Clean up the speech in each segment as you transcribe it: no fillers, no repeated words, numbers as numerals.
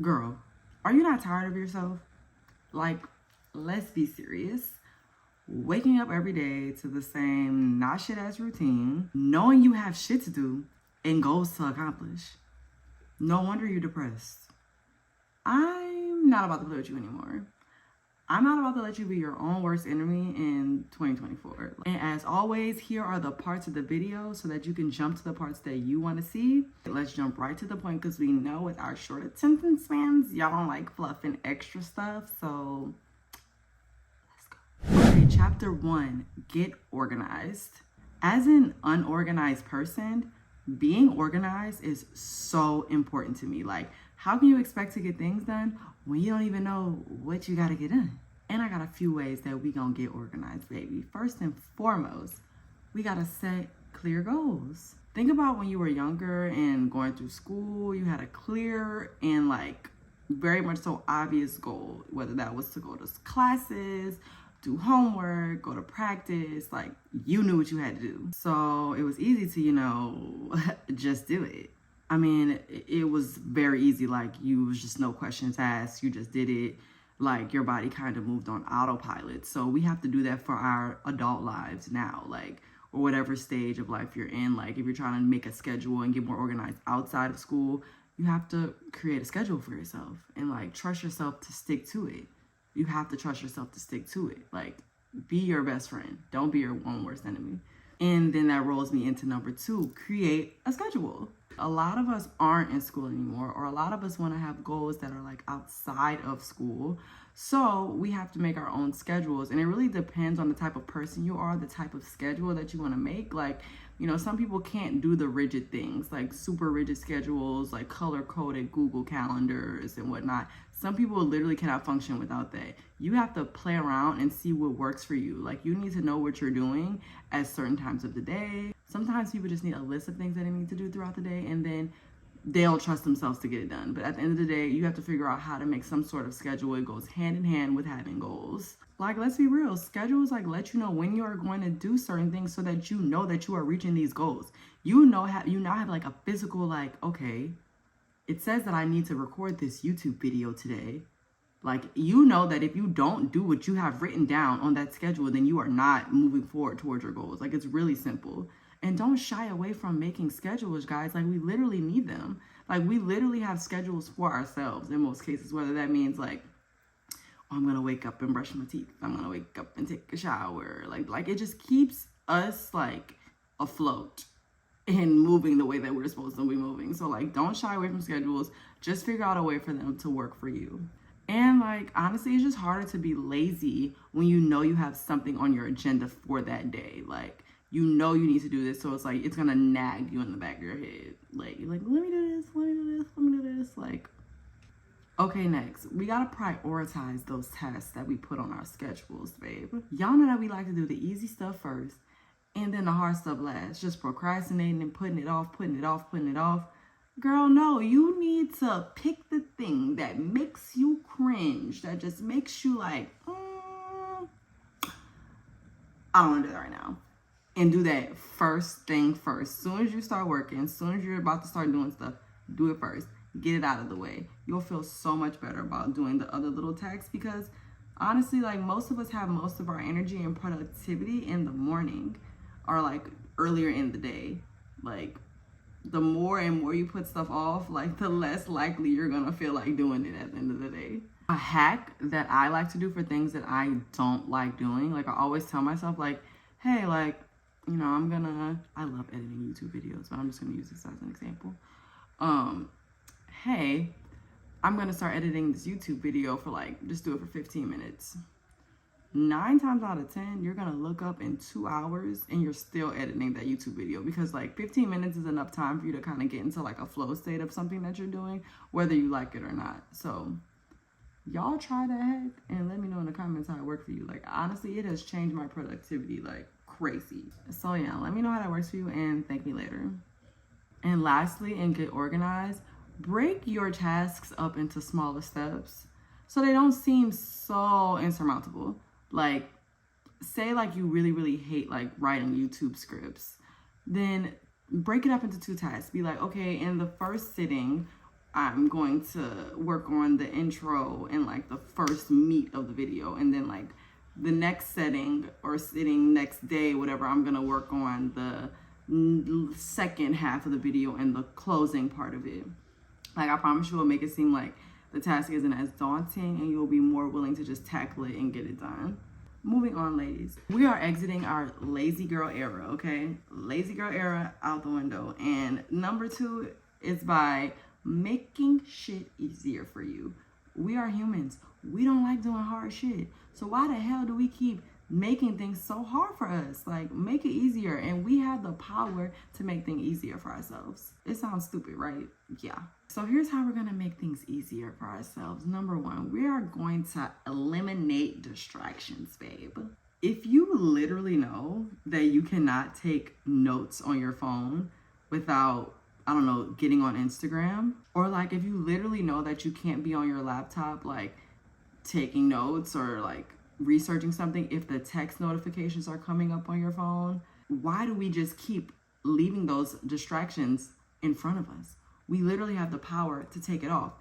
Girl, are you not tired of yourself? Like, let's be serious. Waking up every day to the same not shit ass routine, knowing you have shit to do and goals to accomplish. No wonder you're depressed. I'm not about to play with you anymore. I'm not about to let you be your own worst enemy in 2024. And as always, here are the parts of the video so that you can jump to the parts that you want to see. Let's jump right to the point because we know with our short attention spans, y'all don't like fluff and extra stuff. So let's go. Okay, chapter 1, get organized. As an unorganized person, being organized is so important to me. Like, how can you expect to get things done when you don't even know what you gotta get done? And I got a few ways that we gonna get organized, baby. First and foremost, we gotta set clear goals. Think about when you were younger and going through school, you had a clear and like very much so obvious goal, whether that was to go to classes, do homework, go to practice, like you knew what you had to do. So it was easy to, just do it. I mean, it was very easy. Like you was just no questions asked. You just did it. Like your body kind of moved on autopilot. So we have to do that for our adult lives now, like, or whatever stage of life you're in. Like if you're trying to make a schedule and get more organized outside of school, you have to create a schedule for yourself and like trust yourself to stick to it. You have to trust yourself to stick to it. Like, be your best friend. Don't be your own worst enemy. And then that rolls me into number 2, create a schedule. A lot of us aren't in school anymore, or a lot of us want to have goals that are like outside of school. So we have to make our own schedules. And it really depends on the type of person you are, the type of schedule that you want to make. Like, some people can't do the rigid things, like super rigid schedules, like color-coded Google calendars and whatnot. Some people literally cannot function without that. You have to play around and see what works for you. Like, you need to know what you're doing at certain times of the day. Sometimes people just need a list of things that they need to do throughout the day, and then they don't trust themselves to get it done. But at the end of the day, you have to figure out how to make some sort of schedule. It goes hand in hand with having goals. Like, let's be real. Schedules like let you know when you are going to do certain things so that you know that you are reaching these goals. You now have like a physical, like, okay, it says that I need to record this YouTube video today. Like, you know that if you don't do what you have written down on that schedule, then you are not moving forward towards your goals. Like, it's really simple. And don't shy away from making schedules, guys. Like, we literally need them. Like, we literally have schedules for ourselves in most cases, whether that means like, oh, I'm gonna wake up and brush my teeth. I'm gonna wake up and take a shower. Like it just keeps us like afloat and moving the way that we're supposed to be moving. So like, don't shy away from schedules. Just figure out a way for them to work for you. And like, honestly, it's just harder to be lazy when you know you have something on your agenda for that day. Like, you know you need to do this, so it's like, it's gonna nag you in the back of your head. Like, you're like, let me do this, let me do this, let me do this. Like, okay, next, we gotta prioritize those tasks that we put on our schedules, babe. Y'all know that we like to do the easy stuff first, and then the hard stuff last. Just procrastinating and putting it off, putting it off, putting it off. Girl, no, you need to pick the thing that makes you cringe, that just makes you like, I don't wanna do that right now. And do that first thing first. Soon as you start working, soon as you're about to start doing stuff, do it first. Get it out of the way. You'll feel so much better about doing the other little tasks because honestly, like, most of us have most of our energy and productivity in the morning or like earlier in the day. Like, the more and more you put stuff off, like, the less likely you're gonna feel like doing it at the end of the day. A hack that I like to do for things that I don't like doing, like, I always tell myself, like, hey, like, I love editing YouTube videos, but I'm just gonna use this as an example. Hey, I'm gonna start editing this YouTube video for like, just do it for 15 minutes. 9 times out of 10, you're gonna look up in 2 hours and you're still editing that YouTube video because like 15 minutes is enough time for you to kind of get into like a flow state of something that you're doing, whether you like it or not. So y'all try that hack and let me know in the comments how it worked for you. Like, honestly, it has changed my productivity like crazy. So yeah, let me know how that works for you and thank me later. And lastly, and get organized, break your tasks up into smaller steps so they don't seem so insurmountable. Like, say like you really, really hate like writing YouTube scripts, then break it up into 2 tasks. Be like, okay, in the first sitting I'm going to work on the intro and like the first meat of the video, and then like the next setting or sitting next day, whatever, I'm gonna work on the second half of the video and the closing part of it. Like, I promise you, will make it seem like the task isn't as daunting, and you'll be more willing to just tackle it and get it done. Moving on, ladies. We are exiting our lazy girl era, okay? Lazy girl era out the window. And number 2 is by making shit easier for you. We are humans. We don't like doing hard shit. So why the hell do we keep making things so hard for us? Like, make it easier. And we have the power to make things easier for ourselves. It sounds stupid, right? Yeah. So here's how we're gonna make things easier for ourselves. Number 1, we are going to eliminate distractions, babe. If you literally know that you cannot take notes on your phone without, I don't know, getting on Instagram, or like if you literally know that you can't be on your laptop, like taking notes or like researching something if the text notifications are coming up on your phone, why do we just keep leaving those distractions in front of us? We literally have the power to take it off.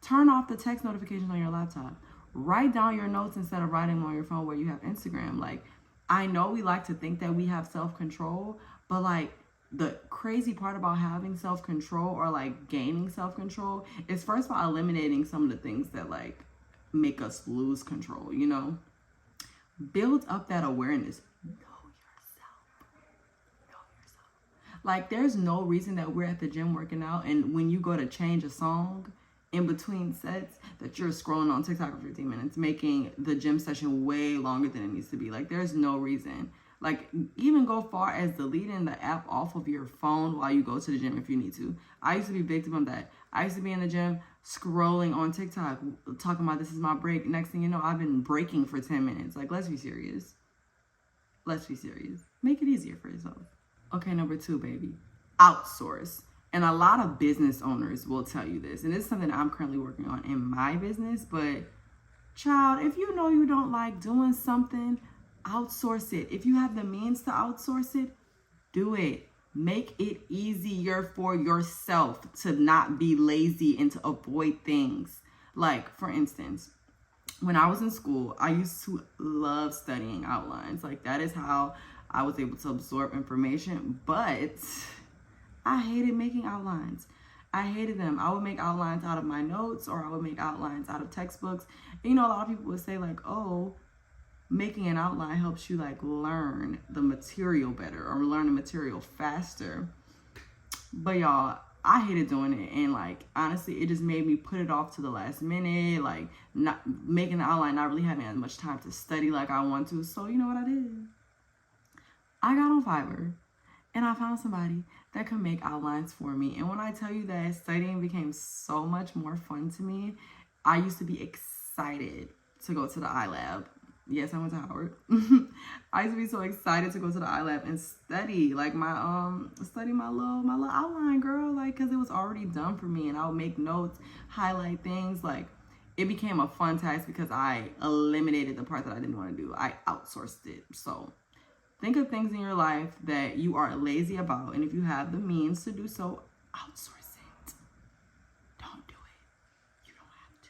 Turn off the text notifications on your laptop. Write down your notes instead of writing them on your phone where you have Instagram. Like, I know we like to think that we have self-control, but like the crazy part about having self-control or like gaining self-control is, first of all, eliminating some of the things that like make us lose control, you know? Build up that awareness. Know yourself. Like, there's no reason that we're at the gym working out and when you go to change a song in between sets that you're scrolling on TikTok for 15 minutes, making the gym session way longer than it needs to be. Like, there's no reason. Like, even go far as deleting the app off of your phone while you go to the gym if you need to. I used to be victim of that. I used to be in the gym scrolling on TikTok, talking about this is my break. Next thing you know, I've been breaking for 10 minutes. Like, let's be serious. Let's be serious. Make it easier for yourself. Okay, number 2, baby. Outsource. And a lot of business owners will tell you this. And this is something I'm currently working on in my business. But, child, if you know you don't like doing something, outsource it. If you have the means to outsource it, do it. Make it easier for yourself to not be lazy and to avoid things. Like, for instance, when I was in school, I used to love studying outlines. Like, that is how I was able to absorb information. But I hated making outlines. I hated them. I would make outlines out of my notes, or I would make outlines out of textbooks. And, you know, a lot of people would say like, oh, making an outline helps you like learn the material better or learn the material faster. But y'all, I hated doing it. And like, honestly, it just made me put it off to the last minute, like not making the outline, not really having as much time to study like I want to. So you know what I did? I got on Fiverr and I found somebody that could make outlines for me. And when I tell you that studying became so much more fun to me, I used to be excited to go to the iLab. Yes, I went to Howard. I used to be so excited to go to the iLab and study like my study my little outline, girl, like, because it was already done for me, and I would make notes, highlight things. Like, it became a fun task because I eliminated the part that I didn't want to do. I outsourced it. So think of things in your life that you are lazy about, and if you have the means to do so, outsource it. Don't do it. You don't have to.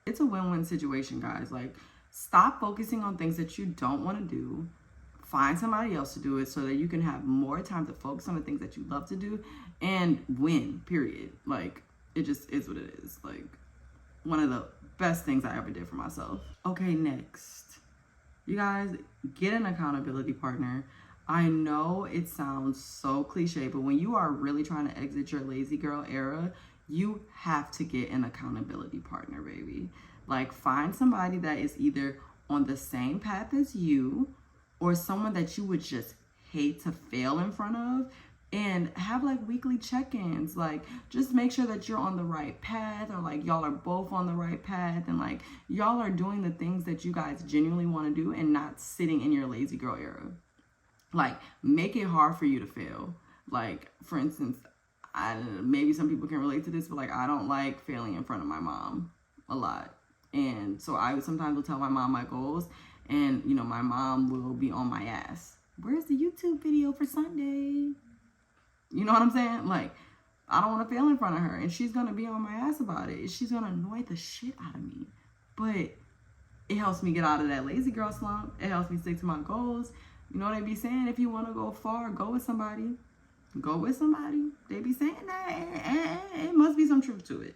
It's a win-win situation, guys. Like, stop focusing on things that you don't want to do. Find somebody else to do it so that you can have more time to focus on the things that you love to do and win, period. Like, it just is what it is. Like, one of the best things I ever did for myself. Okay, next. You guys, get an accountability partner. I know it sounds so cliche, but when you are really trying to exit your lazy girl era, you have to get an accountability partner, baby. Like, find somebody that is either on the same path as you or someone that you would just hate to fail in front of, and have like weekly check-ins. Like, just make sure that you're on the right path, or like y'all are both on the right path, and like y'all are doing the things that you guys genuinely want to do and not sitting in your lazy girl era. Like, make it hard for you to fail. Like, for instance, maybe some people can relate to this, but like, I don't like failing in front of my mom a lot. And so I sometimes will tell my mom my goals, and you know, my mom will be on my ass. Where's the YouTube video for Sunday? You know what I'm saying? Like, I don't want to fail in front of her. And she's going to be on my ass about it. She's going to annoy the shit out of me. But it helps me get out of that lazy girl slump. It helps me stick to my goals. You know what they be saying? If you want to go far, go with somebody. Go with somebody. They be saying that. And it must be some truth to it.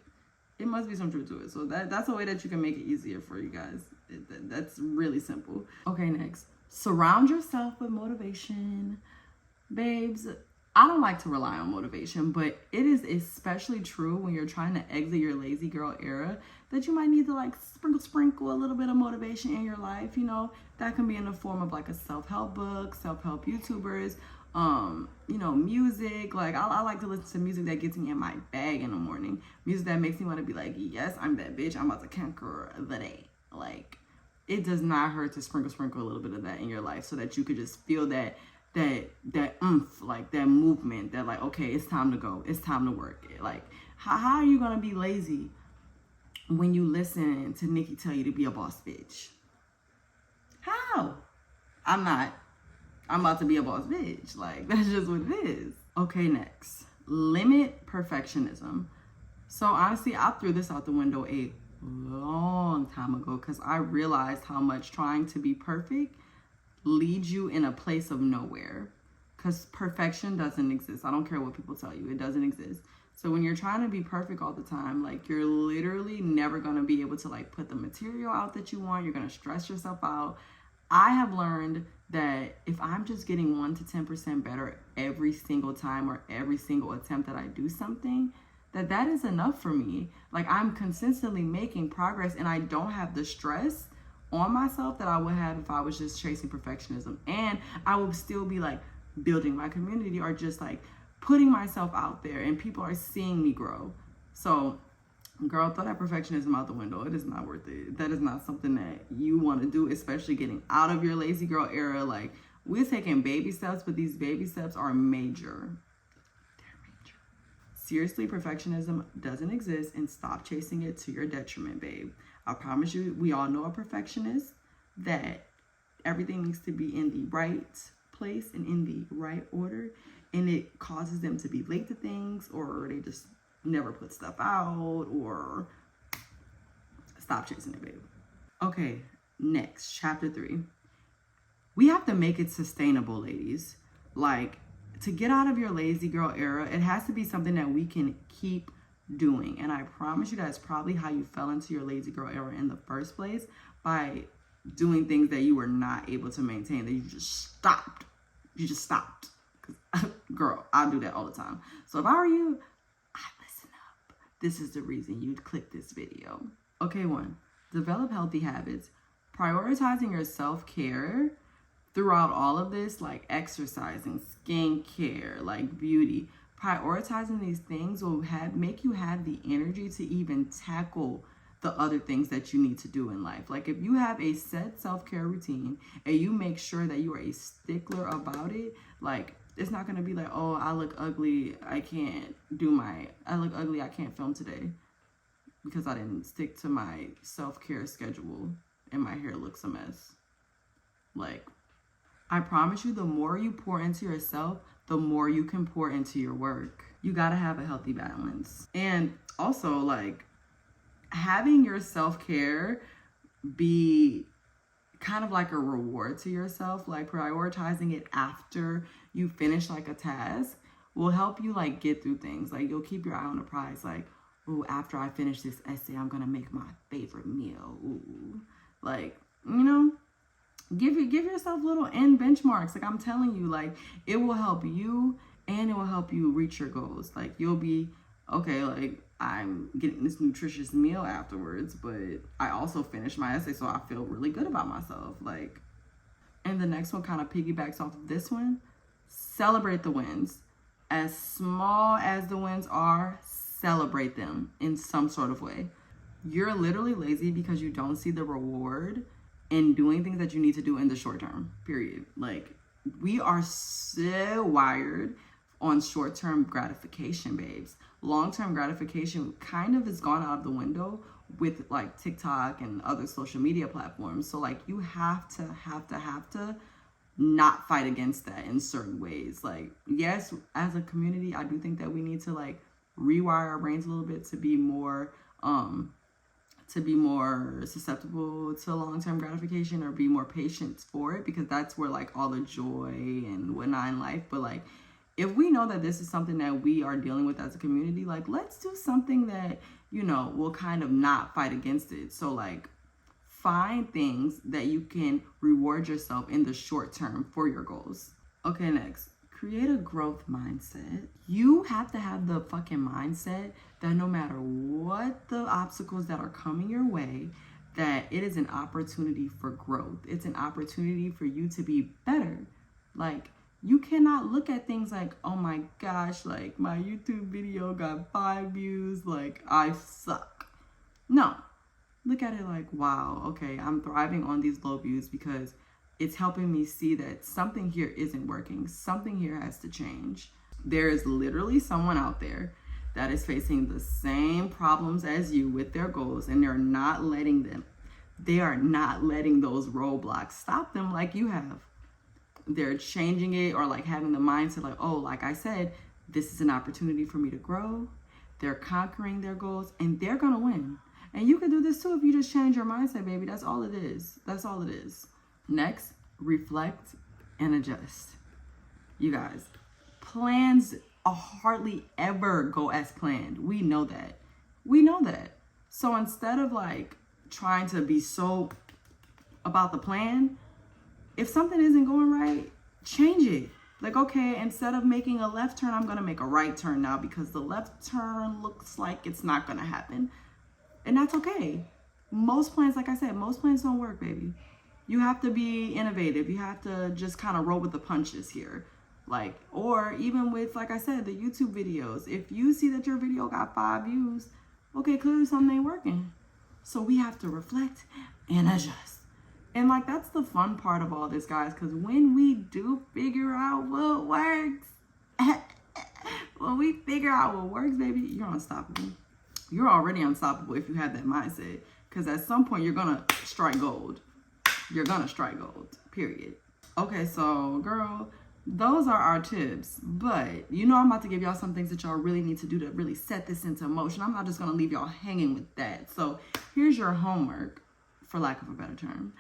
It must be some truth to it. So that's a way that you can make it easier for you guys. That's really simple. Okay, next. Surround yourself with motivation. Babes, I don't like to rely on motivation, but it is especially true when you're trying to exit your lazy girl era that you might need to like sprinkle a little bit of motivation in your life. You know, that can be in the form of like a self-help book, self-help YouTubers, you know, music. Like I like to listen to music that gets me in my bag in the morning. Music that makes me want to be like, yes, I'm that bitch. I'm about to conquer the day. Like, it does not hurt to sprinkle a little bit of that in your life so that you could just feel that oomph, like that movement, that like, okay, it's time to go. It's time to work. Like, how are you going to be lazy when you listen to Nikki tell you to be a boss bitch? How? I'm not. I'm about to be a boss bitch. Like, that's just what it is. Okay, next. Limit perfectionism. So honestly, I threw this out the window a long time ago because I realized how much trying to be perfect leads you in a place of nowhere, because perfection doesn't exist. I don't care what people tell you, it doesn't exist. So when you're trying to be perfect all the time, like, you're literally never going to be able to like put the material out that you want. You're going to stress yourself out. I have learned that if I'm just getting 1 to 10% better every single time or every single attempt that I do something, that is enough for me. Like, I'm consistently making progress and I don't have the stress on myself that I would have if I was just chasing perfectionism. And I would still be like building my community or just like putting myself out there and people are seeing me grow. So girl, throw that perfectionism out the window. It is not worth it. That is not something that you want to do, especially getting out of your lazy girl era. Like, we're taking baby steps, but these baby steps are major. They're major. Seriously, perfectionism doesn't exist, and stop chasing it to your detriment, babe. I promise you, we all know a perfectionist, that everything needs to be in the right place and in the right order, and it causes them to be late to things, or they just never put stuff out, or stop chasing it, babe. Okay, next, chapter 3. We have to make it sustainable, ladies. Like, to get out of your lazy girl era, it has to be something that we can keep doing. And I promise you, that's probably how you fell into your lazy girl era in the first place, by doing things that you were not able to maintain, that you just stopped. You just stopped. Because, girl, I do that all the time. So if I were you, I'd listen up. This is the reason you'd click this video. Okay, 1, develop healthy habits. Prioritizing your self-care throughout all of this, like exercising, skincare, like beauty. Prioritizing these things will make you have the energy to even tackle the other things that you need to do in life. Like, if you have a set self-care routine and you make sure that you are a stickler about it, like, it's not going to be like, oh, I look ugly, I can't film today because I didn't stick to my self-care schedule and my hair looks a mess. Like, I promise you, the more you pour into yourself, the more you can pour into your work. You gotta have a healthy balance. And also, like, having your self-care be kind of like a reward to yourself, like prioritizing it after you finish like a task, will help you like get through things. Like, you'll keep your eye on the prize. Like, ooh, after I finish this essay, I'm gonna make my favorite meal. Ooh, like, you know, give yourself little end benchmarks. Like, I'm telling you, like, it will help you and it will help you reach your goals. Like, you'll be okay, like, I'm getting this nutritious meal afterwards, but I also finished my essay, so I feel really good about myself. Like, and the next one kind of piggybacks off of this one. Celebrate the wins. As small as the wins are, celebrate them in some sort of way. You're literally lazy because you don't see the reward in doing things that you need to do in the short term, period. Like, we are so wired on short-term gratification, babes. Long-term gratification kind of is gone out of the window with like TikTok and other social media platforms. So like, you have to not fight against that in certain ways. Like, yes, as a community, I do think that we need to like rewire our brains a little bit to be more susceptible to long-term gratification, or be more patient for it, because that's where like all the joy and whatnot in life. But like, if we know that this is something that we are dealing with as a community, like, let's do something that, you know, will kind of not fight against it. So like, find things that you can reward yourself in the short term for your goals. Okay, next, create a growth mindset. You have to have the fucking mindset that no matter what the obstacles that are coming your way, that it is an opportunity for growth. It's an opportunity for you to be better. Like, you cannot look at things like, oh my gosh, like my YouTube video got 5 views, like I suck. No, look at it like, wow, okay, I'm thriving on these low views because it's helping me see that something here isn't working. Something here has to change. There is literally someone out there that is facing the same problems as you with their goals, and they are not letting those roadblocks stop them like you have. They're changing it, or like having the mindset like, oh, like I said, this is an opportunity for me to grow. They're conquering their goals, and they're gonna win. And you can do this too if you just change your mindset, baby. That's all it is. That's all it is. Next, reflect and adjust. You guys, plans hardly ever go as planned. We know that. We know that. So instead of like trying to be so about the plan, if something isn't going right, change it. Like, okay, instead of making a left turn, I'm going to make a right turn now because the left turn looks like it's not going to happen. And that's okay. Most plans, like I said, most plans don't work, baby. You have to be innovative. You have to just kind of roll with the punches here. Like, or even with, like I said, the YouTube videos. If you see that your video got 5 views, okay, clearly something ain't working. So we have to reflect and adjust. And like, that's the fun part of all this, guys, because when we do figure out what works, when we figure out what works, baby, you're unstoppable. You're already unstoppable if you have that mindset, because at some point you're gonna strike gold. You're gonna strike gold, period. Okay, so girl, those are our tips, but you know I'm about to give y'all some things that y'all really need to do to really set this into motion. I'm not just gonna leave y'all hanging with that. So here's your homework, for lack of a better term,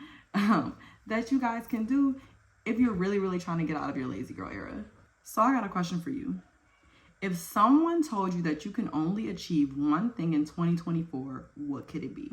that you guys can do if you're really, really trying to get out of your lazy girl era. So I got a question for you. If someone told you that you can only achieve one thing in 2024, what could it be?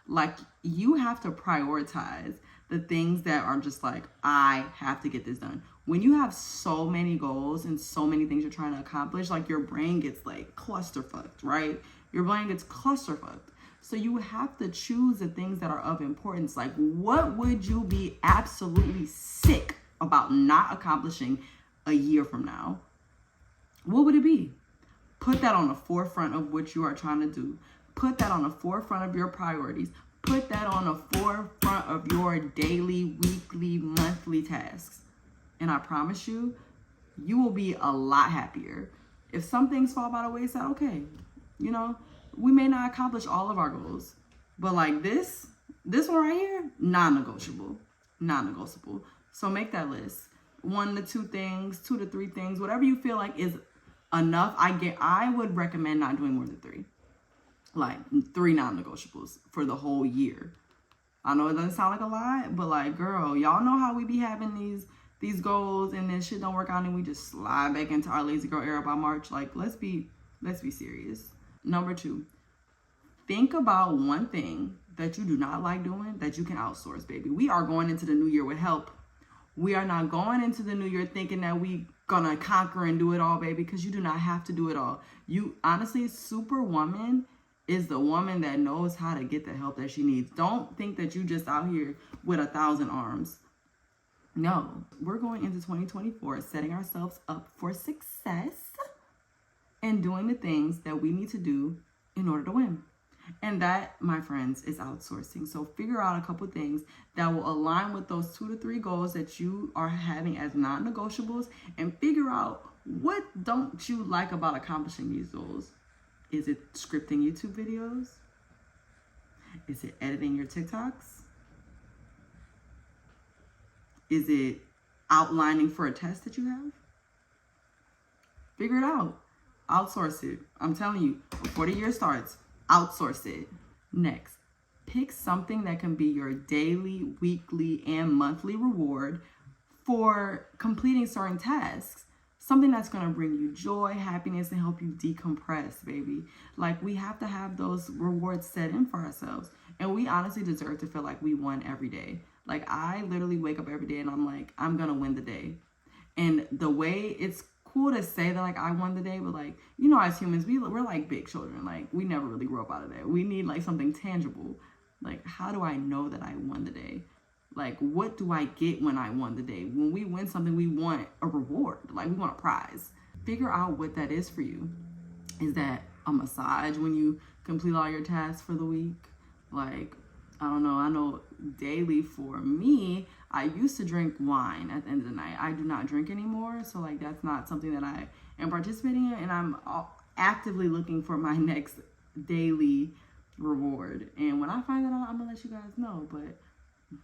Like, you have to prioritize the things that are just like, I have to get this done. When you have so many goals and so many things you're trying to accomplish, like, your brain gets like clusterfucked, right? Your brain gets clusterfucked. So you have to choose the things that are of importance. Like, what would you be absolutely sick about not accomplishing a year from now? What would it be? Put that on the forefront of what you are trying to do. Put that on the forefront of your priorities. Put that on the forefront of your daily, weekly, monthly tasks. And I promise you, you will be a lot happier. If some things fall by the wayside, okay, you know, we may not accomplish all of our goals, but like this one right here, non-negotiable, non-negotiable. So make that list. 1 to 2 things, 2 to 3 things, whatever you feel like is enough. I would recommend not doing more than 3. Like 3 non-negotiables for the whole year. I know it doesn't sound like a lot, but like, girl, y'all know how we be having these goals and then shit don't work out and we just slide back into our lazy girl era by March. Like, let's be serious. Number 2, think about one thing that you do not like doing that you can outsource, baby. We are going into the new year with help. We are not going into the new year thinking that we gonna conquer and do it all, baby, because you do not have to do it all. You honestly, Superwoman is the woman that knows how to get the help that she needs. Don't think that you just out here with 1,000 arms. No, we're going into 2024 setting ourselves up for success and doing the things that we need to do in order to win. And that, my friends, is outsourcing. So figure out a couple things that will align with those 2 to 3 goals that you are having as non-negotiables, and figure out what don't you like about accomplishing these goals. Is it scripting YouTube videos? Is it editing your TikToks? Is it outlining for a test that you have? Figure it out. Outsource it. I'm telling you, before the year starts, outsource it. Next, pick something that can be your daily, weekly, and monthly reward for completing certain tasks. Something that's going to bring you joy, happiness, and help you decompress, baby. Like, we have to have those rewards set in for ourselves. And we honestly deserve to feel like we won every day. Like, I literally wake up every day and I'm like, I'm going to win the day. And the way it's cool to say that, like, I won the day, but, like, you know, as humans, we're like big children. Like, we never really grow up out of that. We need, like, something tangible. Like, how do I know that I won the day? Like, what do I get when I won the day? When we win something, we want a reward. Like, we want a prize. Figure out what that is for you. Is that a massage when you complete all your tasks for the week? Like, I don't know. I know daily for me, I used to drink wine at the end of the night. I do not drink anymore. So, like, that's not something that I am participating in. And I'm actively looking for my next daily reward. And when I find that out, I'm going to let you guys know. But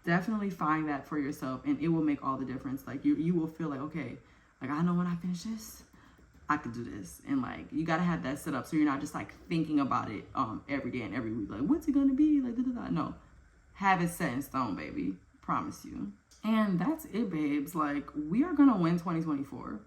definitely find that for yourself, and it will make all the difference. Like, you will feel like, okay, like, I know when I finish this, I could do this. And, like, you got to have that set up so you're not just, like, thinking about it every day and every week. Like, what's it going to be? Like, da-da-da. No. Have it set in stone, baby. Promise you. And that's it, babes. Like, we are going to win 2024.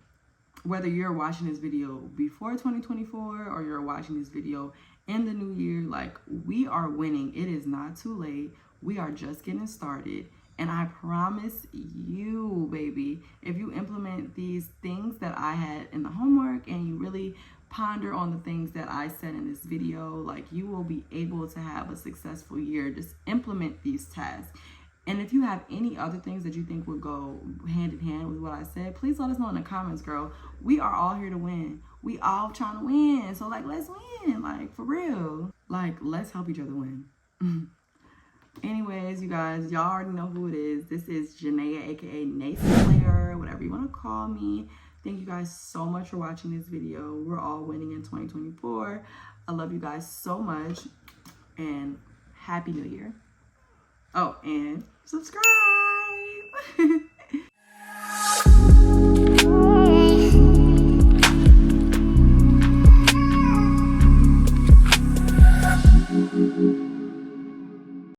Whether you're watching this video before 2024 or you're watching this video in the new year, like, we are winning. It is not too late. We are just getting started. And I promise you, baby, if you implement these things that I had in the homework and you really ponder on the things that I said in this video, like, you will be able to have a successful year. Just implement these tasks. And if you have any other things that you think would go hand in hand with what I said, please let us know in the comments, girl. We are all here to win. We all trying to win. So, like, let's win. Like, for real. Like, let's help each other win. Anyways, you guys, y'all already know who it is. This is Janaya, aka Nayslayerr, whatever you want to call me. Thank you guys so much for watching this video. We're all winning in 2024. I love you guys so much. And Happy New Year. Oh, and subscribe.